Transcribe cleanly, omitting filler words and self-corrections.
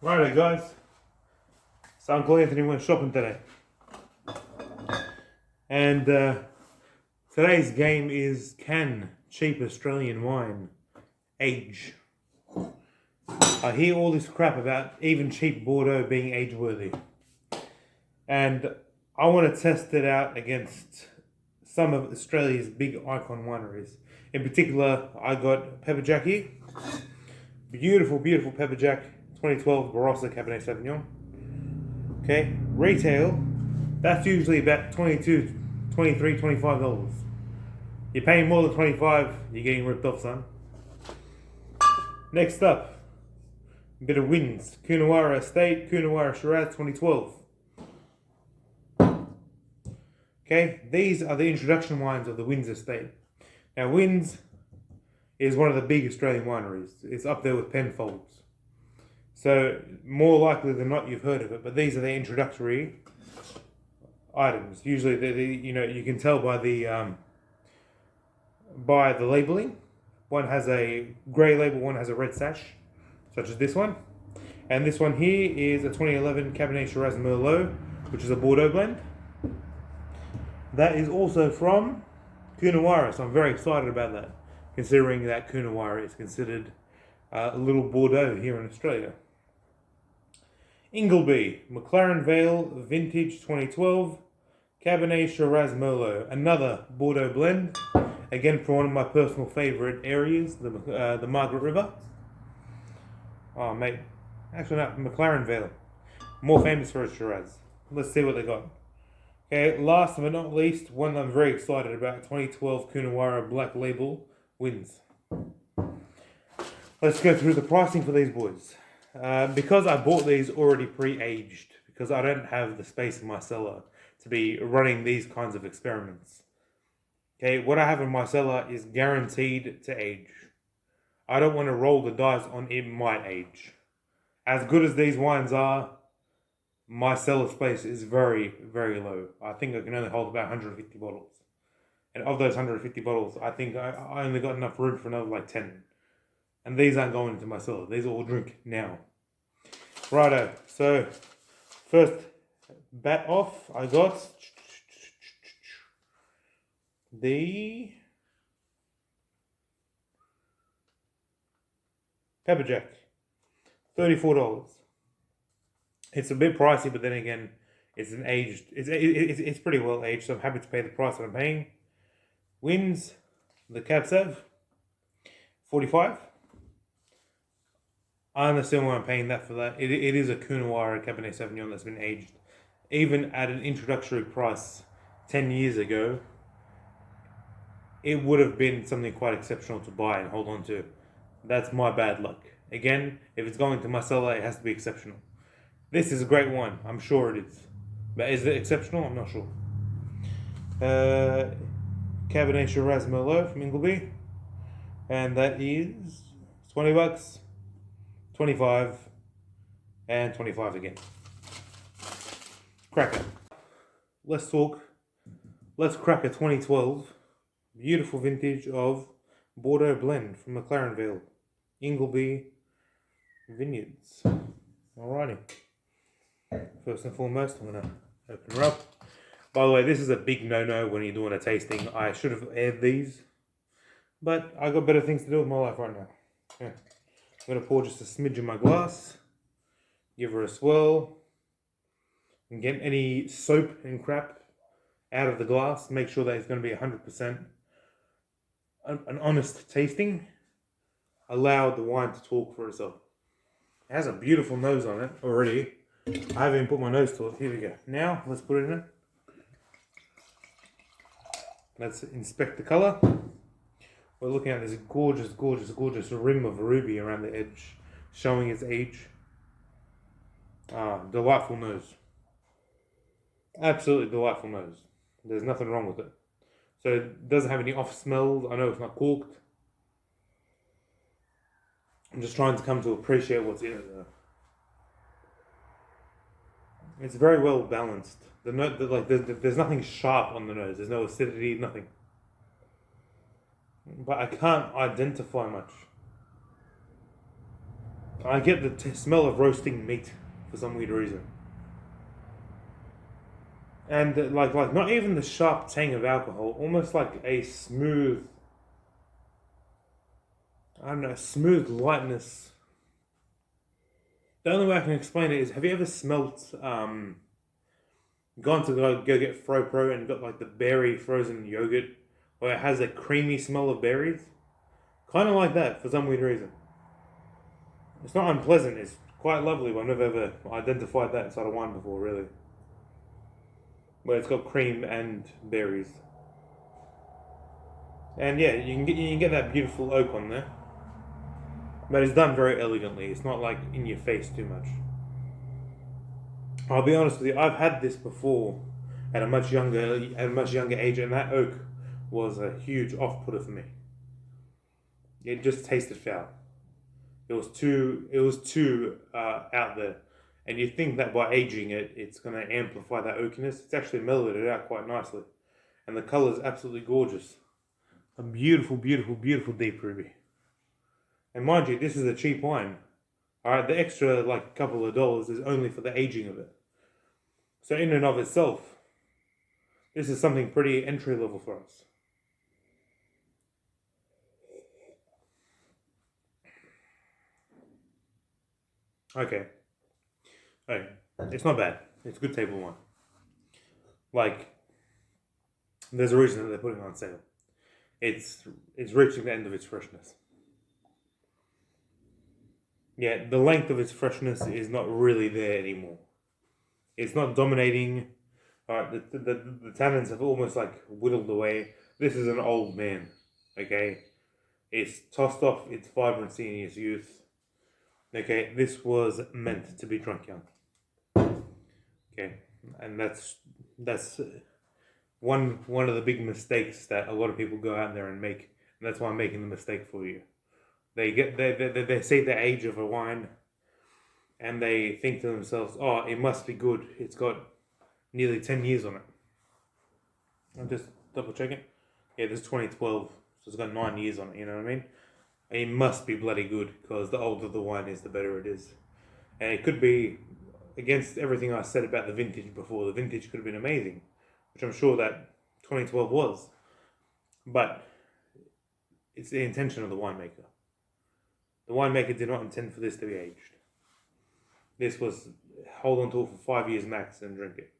Righto guys, so Uncle Anthony went shopping today, and today's game is can cheap Australian wine age? I hear all this crap about even cheap Bordeaux being age worthy, and I want to test it out against some of Australia's big icon wineries. In particular, I got Pepperjack here. Beautiful, beautiful Pepperjack 2012 Barossa Cabernet Sauvignon. Okay, retail, that's usually about $22, $23, $25. You're paying more than 25, you're getting ripped off, son. Next up, a bit of Wins, Coonawarra Estate, Coonawarra Shiraz 2012. Okay, these are the introduction wines of the Wins Estate. Now, Wins is one of the big Australian wineries. It's up there with Penfolds. So, more likely than not, you've heard of it. But these are the introductory items. Usually, you can tell by the labeling. One has a grey label, one has a red sash, such as this one. And this one here is a 2011 Cabernet Shiraz Merlot, which is a Bordeaux blend. That is also from Coonawarra, so I'm very excited about that, considering that Coonawarra is considered a little Bordeaux here in Australia. INGULBY, mclarenvale Vintage 2012, Cabernet Shiraz Merlot, another Bordeaux blend, again from one of my personal favourite areas, the Margaret River. Oh mate, actually not, mclarenvale, more famous for its Shiraz. Let's see what they got. Okay, last but not least, one I'm very excited about, 2012 Coonawarra Black Label Wins. Let's go through the pricing for these boys. Because I bought these already pre-aged, because I don't have the space in my cellar to be running these kinds of experiments. Okay, what I have in my cellar is guaranteed to age. I don't want to roll the dice on it might age. As good as these wines are, my cellar space is very, very low. I think I can only hold about 150 bottles. And of those 150 bottles, I think I only got enough room for another like 10. And these aren't going into my cellar. These are all drink now. Righto. So, first bat off, I got the Pepperjack. $34. It's a bit pricey, but then again, it's an aged. It's pretty well aged, so I'm happy to pay the price that I'm paying. Wins the Cab Sav, $45. I understand why I'm paying that for that. It is a Coonawarra Cabernet Sauvignon that's been aged. Even at an introductory price 10 years ago, it would have been something quite exceptional to buy and hold on to. That's my bad luck. Again, if it's going to my cellar, it has to be exceptional. This is a great wine. I'm sure it is. But is it exceptional? I'm not sure. Cabernet Shiraz Merlot from Ingleby. And that is $20, 25, and 25 again. Cracker. Let's crack a 2012 beautiful vintage of Bordeaux blend from mclarenvale, Ingleby Vineyards. Alrighty. First and foremost, I'm going to open her up. By the way, this is a big no-no when you're doing a tasting. I should have aired these, but I got better things to do with my life right now. Yeah. I'm going to pour just a smidge in my glass, give her a swirl, and get any soap and crap out of the glass. Make sure that it's going to be 100% an honest tasting. Allow the wine to talk for itself. It has a beautiful nose on it already. I haven't even put my nose to it. Here we go. Now, let's put it in it. Let's inspect the colour. We're looking at this gorgeous, gorgeous, gorgeous rim of ruby around the edge, showing its age. Delightful nose. Absolutely delightful nose. There's nothing wrong with it. So it doesn't have any off smells. I know it's not corked. I'm just trying to come to appreciate what's in it though. It's very well balanced. The note, there's nothing sharp on the nose. There's no acidity, nothing. But I can't identify much. I get the smell of roasting meat for some weird reason. And like not even the sharp tang of alcohol, almost like a smooth, I don't know, smooth lightness. The only way I can explain it is, have you ever smelt, gone to go get Fro and got like the berry frozen yogurt where it has a creamy smell of berries? Kind of like that for some weird reason. It's not unpleasant, it's quite lovely, but I've never ever identified that inside of wine before, really. Where it's got cream and berries. And yeah, you can get that beautiful oak on there. But it's done very elegantly. It's not like in your face too much. I'll be honest with you, I've had this before at a much younger age, and that oak was a huge off-putter for me. It just tasted foul. It was too out there. And you think that by aging it, it's going to amplify that oakiness. It's actually mellowed it out quite nicely. And the colour is absolutely gorgeous. A beautiful, beautiful, beautiful deep ruby. And mind you, this is a cheap wine. Alright, the extra like couple of dollars is only for the aging of it. So in and of itself, this is something pretty entry level for us. Okay. Okay. It's not bad. It's good table wine. Like, there's a reason that they're putting it on sale. It's reaching the end of its freshness. Yeah, the length of its freshness is not really there anymore. It's not dominating. Alright, the tannins have almost like whittled away. This is an old man. Okay? It's tossed off its vibrancy in its youth. Okay, this was meant to be drunk young. Okay, and that's one of the big mistakes that a lot of people go out there and make, and that's why I'm making the mistake for you. They see the age of a wine, and they think to themselves, "Oh, it must be good. It's got nearly 10 years on it." I'm just double checking. Yeah, this is 2012, so it's got 9 years on it. You know what I mean? It must be bloody good, because the older the wine is, the better it is. And it could be, against everything I said about the vintage before, the vintage could have been amazing, which I'm sure that 2012 was. But it's the intention of the winemaker. The winemaker did not intend for this to be aged. This was hold on to it for 5 years max and drink it.